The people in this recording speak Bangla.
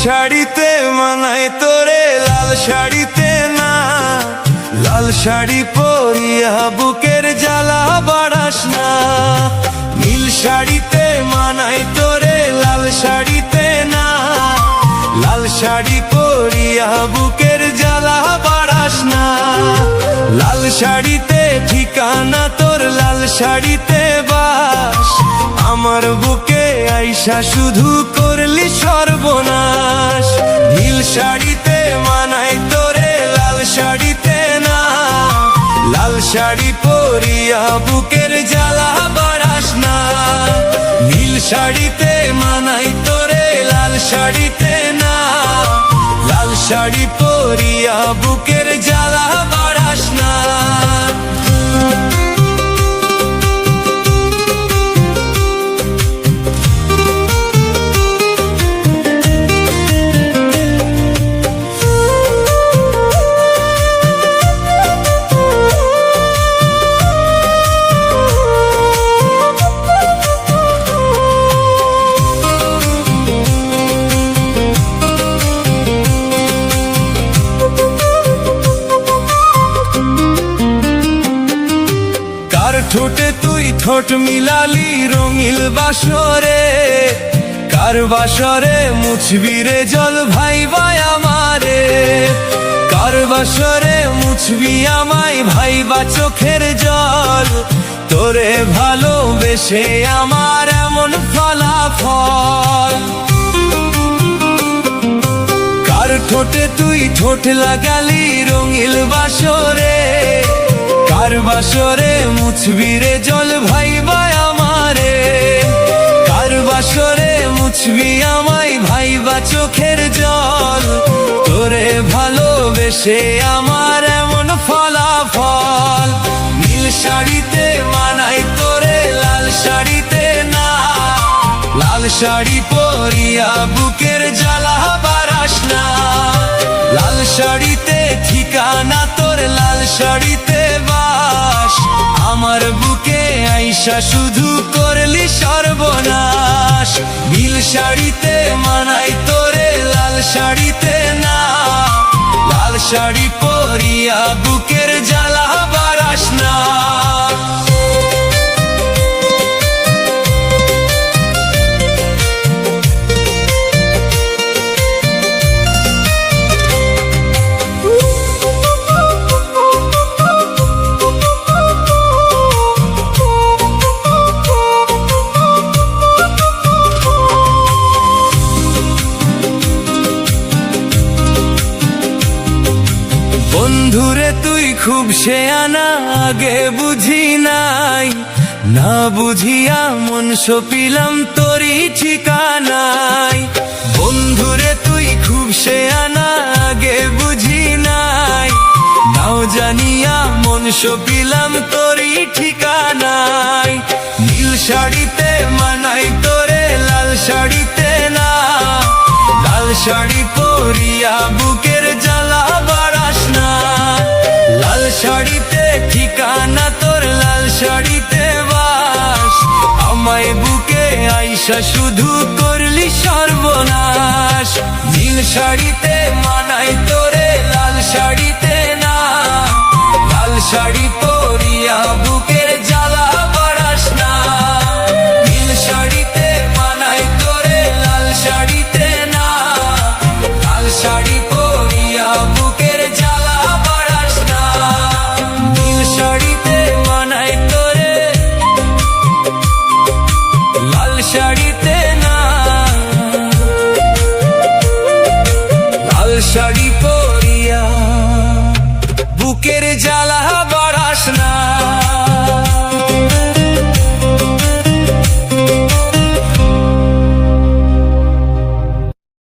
শাড়িতে মানায় তোরে লাল শাড়িতে না, লাল শাড়ি পরিয়া বুকের জ্বালা বাড়াস না। নীল শাড়িতে মানায় তোরে লাল শাড়িতে না, লাল শাড়ি পরিয়া বুকের জ্বালা বাড়াস না। লাল শাড়িতে ঠিকানা তোর, লাল শাড়িতে বাস, আমার বুকে আইসা শুধু করলি সর্বনাশ। নীল শাড়িতে মানায় তোরে লাল শাড়িতে না, লাল শাড়ি পরিয়া বুকের জ্বালা বাড়াস না। নীল শাড়িতে মানায় তোরে লাল শাড়িতে না, লাল শাড়ি পরিয়া বুকের জ্বালা বাড়াস না। ঠোঁটে তুই ঠোঁট মিলালি রঙিল বাসরে, কার বাসরে মুছবি রে জল ভাই ভাই আমারে। কার বাসরে মুছবি আমায় ভাই বা চোখের জল, তোরে ভালোবেসে আমার এমন ফলাফল। কার ঠোঁটে তুই ঠোঁট লাগালি রঙিল বাসরে, কার বাসরে মুছবি রে জল ভাই ভাই আমারে। কার বাসরে মুছবি আমায় ভাই বা চোখের জল, তোরে ভালোবেসে আমার এমন ফলাফল। নীল শাড়িতে মানায় তোরে লাল শাড়িতে না, লাল শাড়ি পরিয়া বুকের জ্বালা বাড়াস না। লাল শাড়িতে ঠিকানা তোর, লাল শাড়িতে বাস, আমার বুকে আইসা শুধু করলি সর্বনাশ। নীল শাড়িতে মানায় তোরে লাল শাড়িতে না, লাল শাড়ি পরিয়া বুকের জ্বালা বাড়াস না। বন্ধুরে তুই খুব শেয়ানা, আগে বুঝি নাই, না বুঝিয়া মন সপিলাম তোরই ঠিকানায়। বন্ধুরে তুই খুব শেয়ানা, আগে বুঝি নাই, নাও জানিয়া মন সপিলাম তোরই ঠিকানায়। নীল শাড়িতে মানায় তোরে লাল শাড়িতে না, লাল শাড়ি পরিয়া বুকের জ্বালা বাড়াস না। লাল শাড়িতে ঠিকানা তোর, লাল শাড়িতে বাস, আমায় বুকে আইসা শুধু করলি সর্বনাশ। নীল শাড়িতে মানায় তোরে লাল শাড়িতে না, লাল শাড়ি